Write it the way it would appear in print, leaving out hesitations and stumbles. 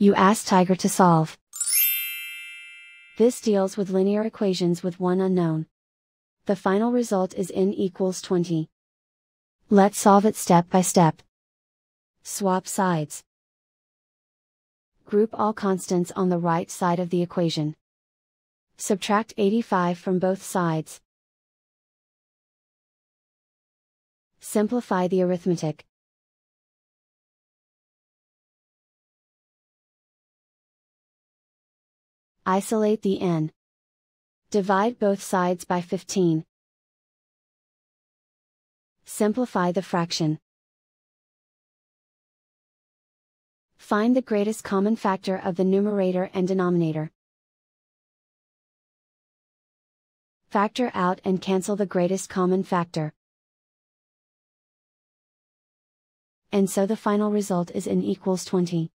You ask Tiger to solve. This deals with linear equations with one unknown. The final result is n equals 20. Let's solve it step by step. Swap sides. Group all constants on the right side of the equation. Subtract 85 from both sides. Simplify the arithmetic. Isolate the n. Divide both sides by 15. Simplify the fraction. Find the greatest common factor of the numerator and denominator. Factor out and cancel the greatest common factor. And so the final result is n equals 20.